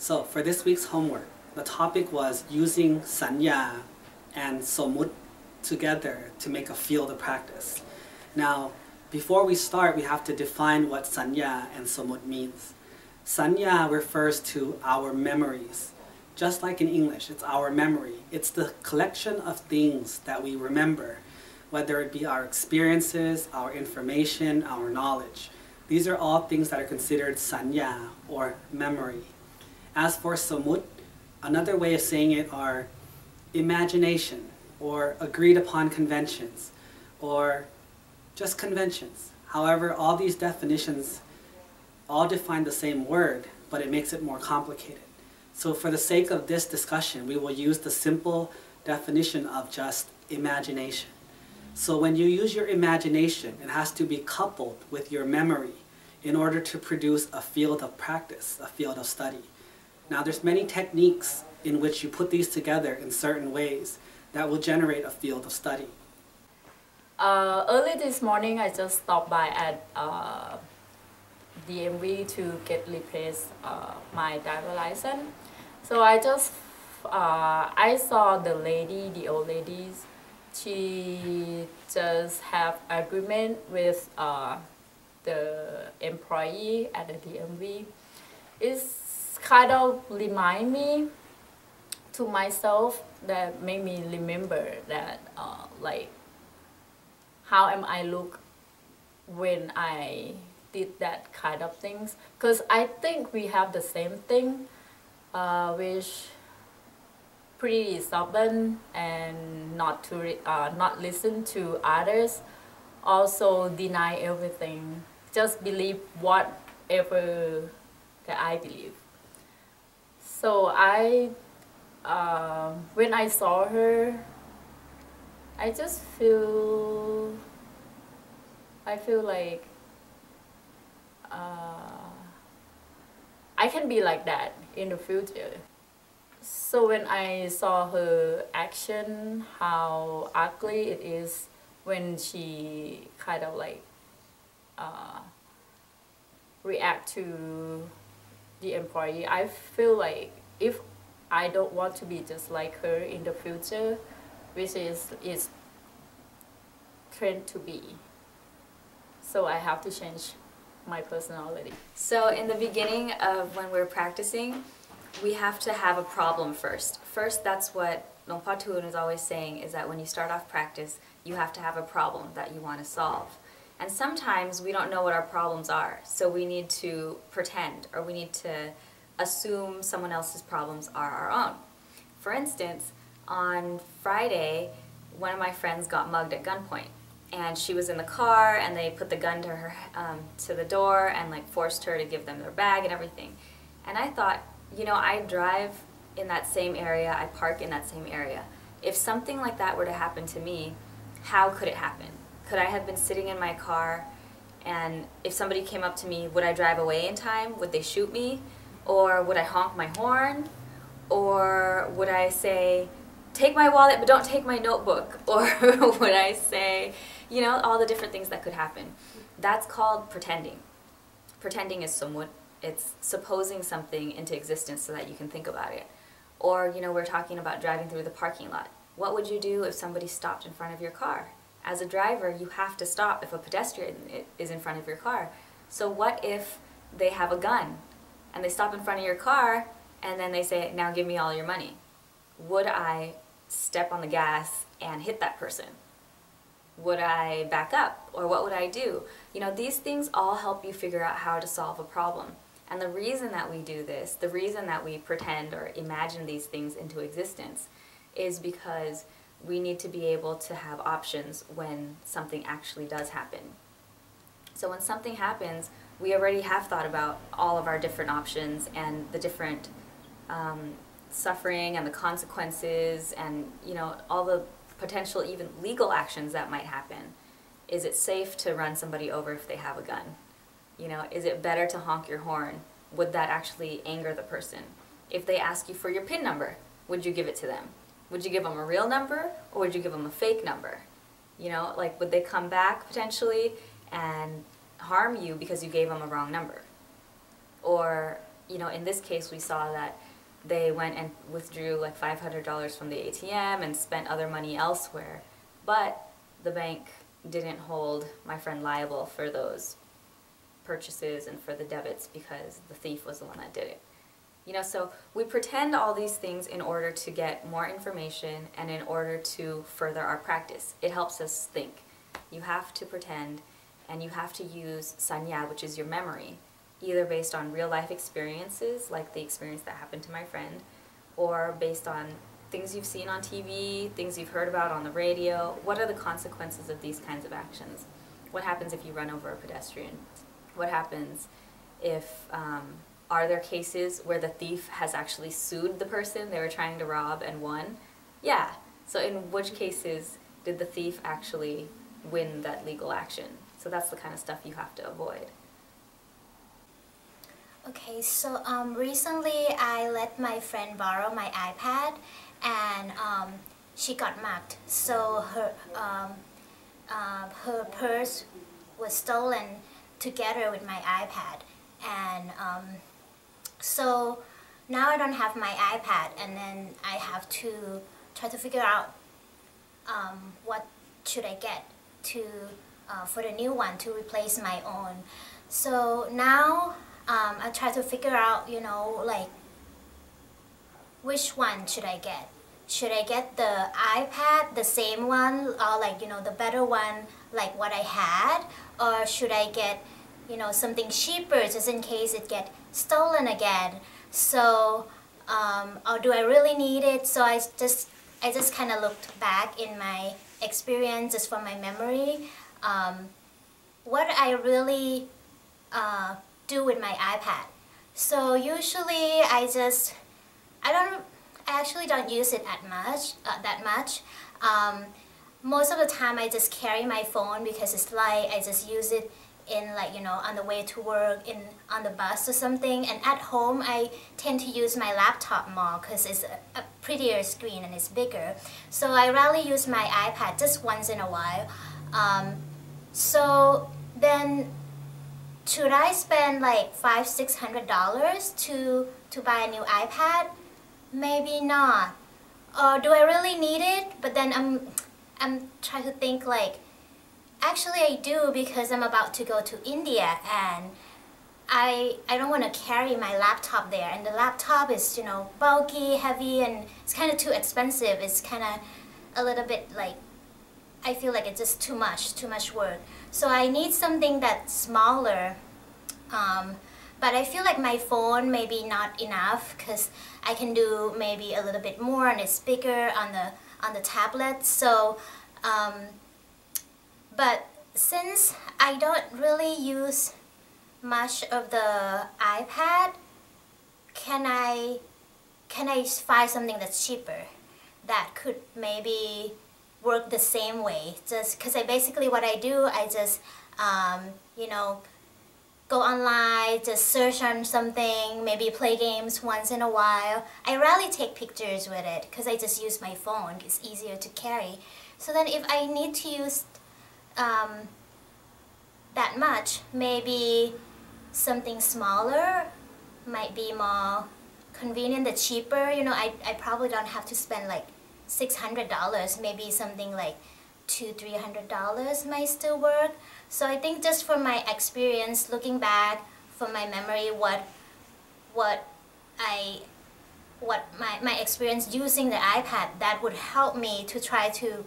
So for this week's homework, the topic was using saññā and sammuti together to make a field of practice. Now, before we start, we have to define what saññā and sammuti means. Saññā refers to our memories. Just like in English, it's our memory. It's the collection of things that we remember, whether it be our experiences, our information, our knowledge. These are all things that are considered saññā, or memory. As for sammuti, another way of saying it are imagination, or agreed upon conventions, or just conventions. However, all these definitions all define the same word, but it makes it more complicated. So for the sake of this discussion, we will use the simple definition of just imagination. So when you use your imagination, it has to be coupled with your memory in order to produce a field of practice, a field of study. Now there's many techniques in which you put these together in certain ways that will generate a field of study. Early this morning, I just stopped by at DMV to get replaced my driver license. So I saw the old ladies. She just have agreement with the employee at the DMV. It's kind of remind me to myself, that made me remember that like how am I look when I did that kind of things, because I think we have the same thing, which pretty stubborn and not listen to others, also deny everything, just believe whatever that I believe. So when I saw her, I just feel like I can be like that in the future. So when I saw her action, how ugly it is when she kind of like react to the employee, I feel like if I don't want to be just like her in the future, which is trend to be. So I have to change my personality. So in the beginning of when we're practicing, we have to have a problem first. First, that's what Longpa Thun is always saying, is that when you start off practice, you have to have a problem that you want to solve. And sometimes we don't know what our problems are, so we need to pretend, or we need to assume someone else's problems are our own. For instance, on Friday, one of my friends got mugged at gunpoint, and she was in the car, and they put the gun to her to the door and like forced her to give them their bag and everything. And I thought, you know, I drive in that same area, I park in that same area. If something like that were to happen to me, how could it happen? Could I have been sitting in my car, and if somebody came up to me, would I drive away in time? Would they shoot me? Or would I honk my horn? Or would I say, take my wallet but don't take my notebook? Or would I say, you know, all the different things that could happen. That's called pretending. Pretending is sammuti. It's supposing something into existence so that you can think about it. Or, you know, we're talking about driving through the parking lot. What would you do if somebody stopped in front of your car? As a driver, you have to stop if a pedestrian is in front of your car. So what if they have a gun and they stop in front of your car and then they say, now give me all your money? Would I step on the gas and hit that person? Would I back up? Or what would I do? You know, these things all help you figure out how to solve a problem. And the reason that we do this, the reason that we pretend or imagine these things into existence, is because we need to be able to have options when something actually does happen. So when something happens, we already have thought about all of our different options and the different suffering and the consequences and, you know, all the potential even legal actions that might happen. Is it safe to run somebody over if they have a gun? You know, is it better to honk your horn? Would that actually anger the person? If they ask you for your PIN number, would you give it to them? Would you give them a real number, or would you give them a fake number? You know, like, would they come back potentially and harm you because you gave them a wrong number? Or you know, in this case, we saw that they went and withdrew like $500 from the ATM and spent other money elsewhere, but the bank didn't hold my friend liable for those purchases and for the debits because the thief was the one that did it. You know, so we pretend all these things in order to get more information and in order to further our practice. It helps us think. You have to pretend, and you have to use saññā, which is your memory, either based on real life experiences, like the experience that happened to my friend, or based on things you've seen on TV, things you've heard about on the radio. What are the consequences of these kinds of actions? What happens if you run over a pedestrian? What happens if, are there cases where the thief has actually sued the person they were trying to rob and won? Yeah. So in which cases did the thief actually win that legal action? So that's the kind of stuff you have to avoid. Okay, so recently I let my friend borrow my iPad, and she got mugged. So her purse was stolen together with my iPad, and so now I don't have my iPad, and then I have to try to figure out what should I get to for the new one to replace my own. So now I try to figure out, you know, like, which one should I get? Should I get the iPad, the same one, or like, you know, the better one, like what I had? Or should I get, you know, something cheaper just in case it get stolen again? So, or do I really need it? So I just kind of looked back in my experience, just from my memory, what I really do with my iPad. So usually I actually don't use it that much. Most of the time I just carry my phone because it's light. I just use it in, like, you know, on the way to work, on the bus or something. And at home I tend to use my laptop more because it's a prettier screen and it's bigger. So I rarely use my iPad, just once in a while. So then, should I spend like $500-600 to buy a new iPad? Maybe not. Or do I really need it? But then I'm trying to think, like, actually I do, because I'm about to go to India, and I don't want to carry my laptop there, and the laptop is, you know, bulky, heavy, and it's kind of too expensive. It's kind of a little bit like, I feel like it's just too much work. So I need something that's smaller, but I feel like my phone may be not enough, because I can do maybe a little bit more, and it's bigger on the tablet. So, but since I don't really use much of the iPad, can I find something that's cheaper that could maybe work the same way? Just because what I do, I just you know, go online, just search on something, maybe play games once in a while. I rarely take pictures with it because I just use my phone. It's easier to carry. So then if I need to use that much, maybe something smaller might be more convenient and cheaper. You know, I probably don't have to spend like $600. Maybe something like $200-300 might still work. So I think, just from my experience, looking back from my memory, what my experience using the iPad, that would help me to try to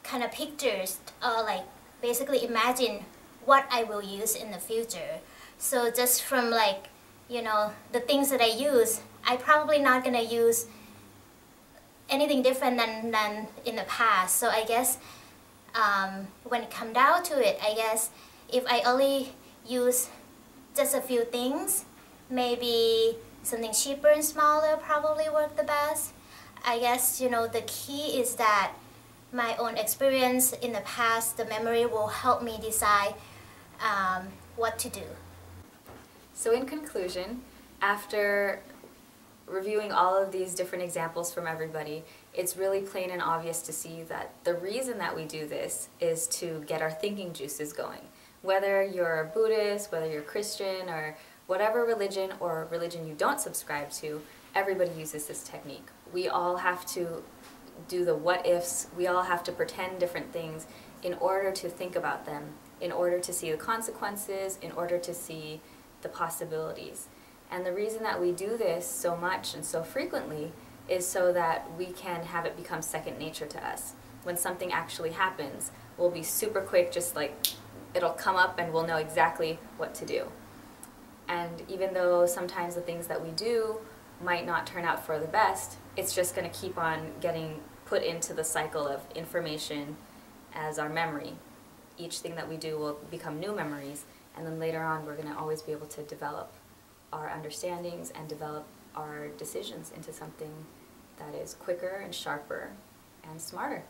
kind of pictures, or like basically imagine what I will use in the future. So just from, like, you know, the things that I use, I probably not gonna use anything different than in the past. So I guess when it comes down to it, I guess if I only use just a few things, maybe something cheaper and smaller probably work the best. I guess, you know, the key is that my own experience in the past, the memory, will help me decide what to do. So in conclusion, after reviewing all of these different examples from everybody, it's really plain and obvious to see that the reason that we do this is to get our thinking juices going. Whether you're Buddhist, whether you're Christian, or whatever religion or religion you don't subscribe to, everybody uses this technique. We all have to do the what ifs, we all have to pretend different things in order to think about them, in order to see the consequences, in order to see the possibilities. And the reason that we do this so much and so frequently is so that we can have it become second nature to us. When something actually happens, we'll be super quick, just like it'll come up and we'll know exactly what to do. And even though sometimes the things that we do might not turn out for the best, it's just going to keep on getting put into the cycle of information as our memory. Each thing that we do will become new memories, and then later on we're going to always be able to develop our understandings and develop our decisions into something that is quicker and sharper and smarter.